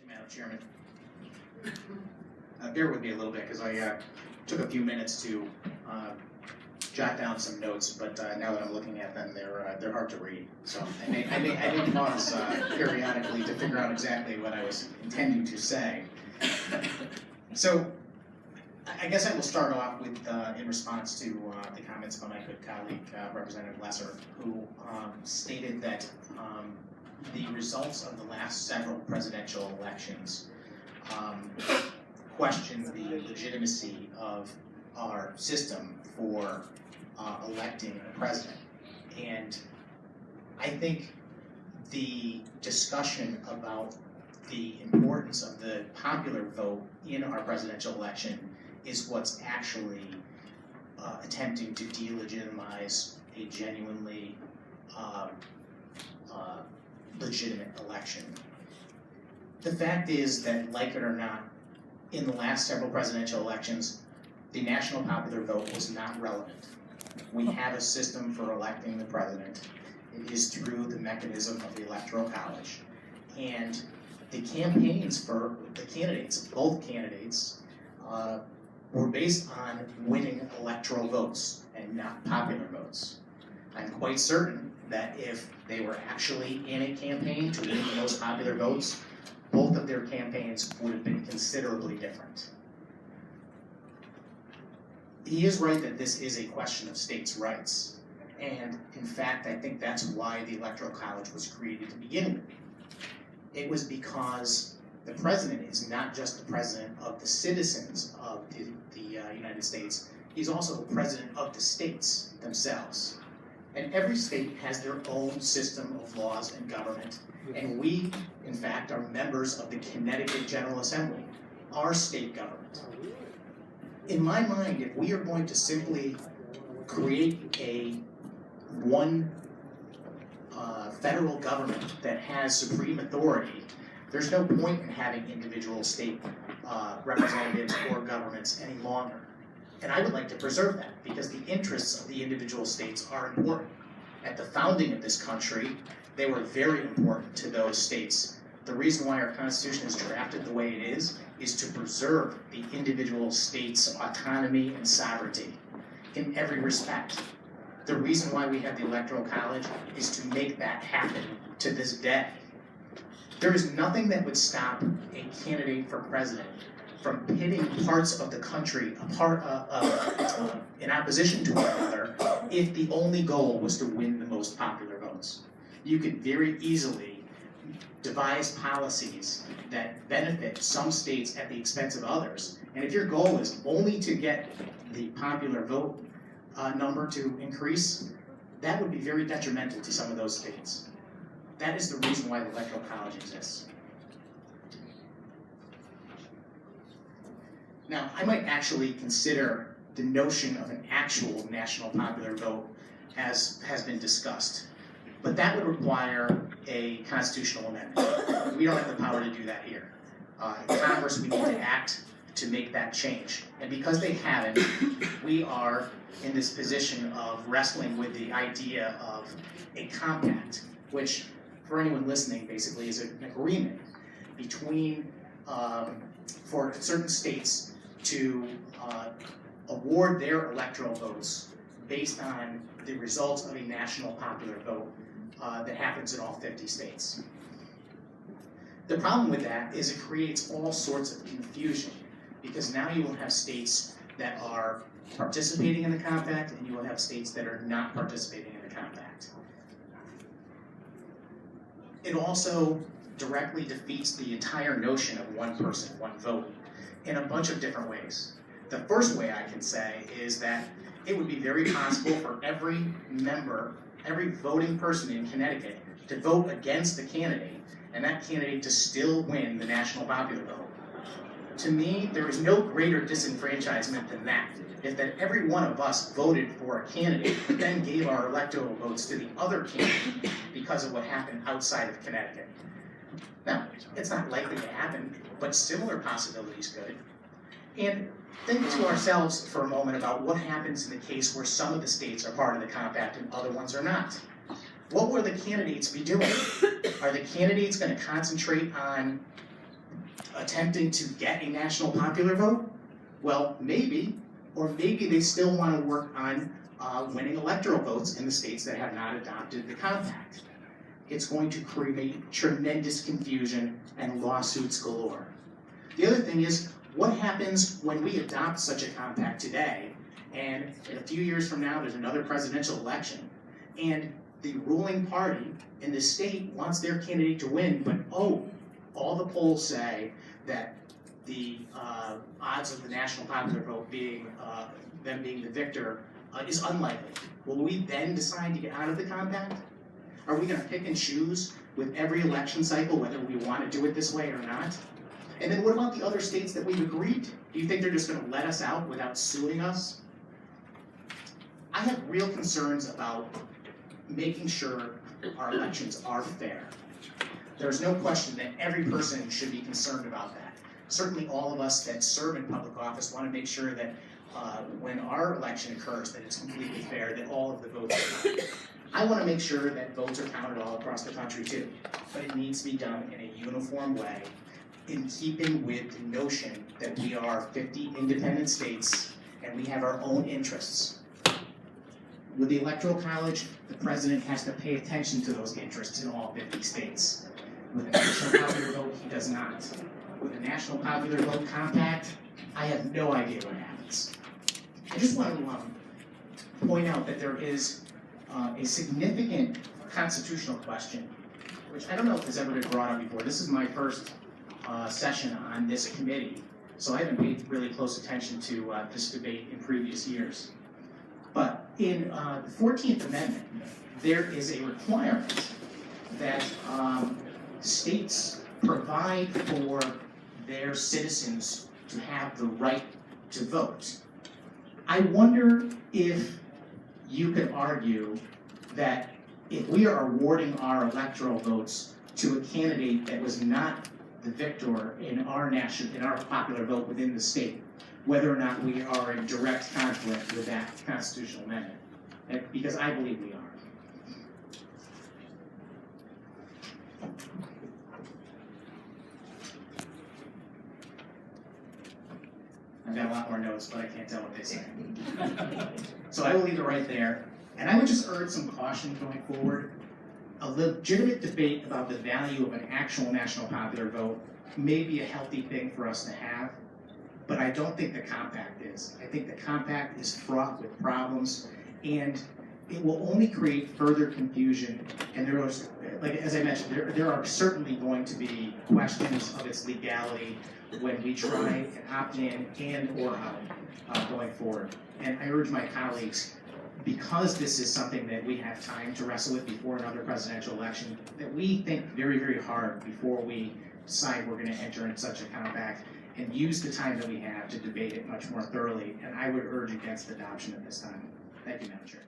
you, Madam Chairman. Bear with me a little bit because I took a few minutes to jot down some notes, but now that I'm looking at them, they're hard to read. So I may pause periodically to figure out exactly what I was intending to say. So I guess I will start off with, in response to the comments by my good colleague, Representative Lesser, who stated that the results of the last several presidential elections question the legitimacy of our system for electing a president. And I think the discussion about the importance of the popular vote in our presidential election is what's actually attempting to delegitimize a genuinely legitimate election. The fact is that, like it or not, in the last several presidential elections, the national popular vote was not relevant. We have a system for electing the president. It is through the mechanism of the Electoral College. And the campaigns for the candidates, both candidates, were based on winning electoral votes and not popular votes. I'm quite certain that if they were actually in a campaign to win the most popular votes, both of their campaigns would have been considerably different. He is right that this is a question of states' rights. And in fact, I think that's why the Electoral College was created to begin with. It was because the president is not just the president of the citizens of the United States, he's also the president of the states themselves. And every state has their own system of laws and government. And we, in fact, are members of the Connecticut General Assembly, our state government. In my mind, if we are going to simply create one federal government that has supreme authority, there's no point in having individual state representatives or governments any longer. And I would like to preserve that because the interests of the individual states are important. At the founding of this country, they were very important to those states. The reason why our Constitution is drafted the way it is to preserve the individual states' autonomy and sovereignty in every respect. The reason why we have the Electoral College is to make that happen to this day. There is nothing that would stop a candidate for president from pitting parts of the country in opposition to one another if the only goal was to win the most popular votes. You could very easily devise policies that benefit some states at the expense of others. And if your goal is only to get the popular vote number to increase, that would be very detrimental to some of those states. That is the reason why the Electoral College exists. Now, I might actually consider the notion of an actual national popular vote as has been discussed, but that would require a constitutional amendment. We don't have the power to do that here. In Congress, we need to act to make that change. And because they haven't, we are in this position of wrestling with the idea of a compact, which, for anyone listening, basically is an agreement between, for certain states to award their electoral votes based on the results of a national popular vote that happens in all 50 states. The problem with that is it creates all sorts of confusion, because now you will have states that are participating in the compact and you will have states that are not participating in the compact. It also directly defeats the entire notion of one person, one vote in a bunch of different ways. The first way I can say is that it would be very possible for every member, every voting person in Connecticut to vote against the candidate, and that candidate to still win the national popular vote. To me, there is no greater disenfranchisement than that. If that every one of us voted for a candidate, but then gave our electoral votes to the other candidate because of what happened outside of Connecticut. Now, it's not likely to happen, but similar possibilities could. And think to ourselves for a moment about what happens in the case where some of the states are part of the compact and other ones are not. What will the candidates be doing? Are the candidates going to concentrate on attempting to get a national popular vote? Well, maybe, or maybe they still want to work on winning electoral votes in the states that have not adopted the compact. It's going to create tremendous confusion and lawsuits galore. The other thing is, what happens when we adopt such a compact today, and in a few years from now there's another presidential election, and the ruling party in the state wants their candidate to win, but all the polls say that the odds of the national popular vote being them being the victor is unlikely. Will we then decide to get out of the compact? Are we going to pick and choose with every election cycle whether we want to do it this way or not? And then what about the other states that we've agreed to? Do you think they're just going to let us out without suing us? I have real concerns about making sure our elections are fair. There's no question that every person should be concerned about that. Certainly all of us that serve in public office want to make sure that when our election occurs, that it's completely fair, that all of the votes are counted. I want to make sure that votes are counted all across the country too, but it needs to be done in a uniform way, in keeping with the notion that we are 50 independent states and we have our own interests. With the Electoral College, the president has to pay attention to those interests in all 50 states. With the National Popular Vote, he does not. With the National Popular Vote Compact, I have no idea what happens. I just want to point out that there is a significant constitutional question, which I don't know if has ever been brought up before. This is my first session on this committee, so I haven't paid really close attention to this debate in previous years. But in the 14th Amendment, there is a requirement that states provide for their citizens to have the right to vote. I wonder if you could argue that if we are awarding our electoral votes to a candidate that was not the victor in our popular vote within the state, whether or not we are in direct conflict with that constitutional amendment, because I believe we are. I've got a lot more notes, but I can't tell what they say. So I will leave it right there. And I would just urge some caution going forward. A legitimate debate about the value of an actual national popular vote may be a healthy thing for us to have, but I don't think the compact is. I think the compact is fraught with problems, and it will only create further confusion. And there was, like as I mentioned, there are certainly going to be questions of its legality when we try and opt in and or out going forward. And I urge my colleagues, because this is something that we have time to wrestle with before another presidential election, that we think very, very hard before we decide we're going to enter in such a compact, and use the time that we have to debate it much more thoroughly. And I would urge against adoption at this time. Thank you, Madam Chair.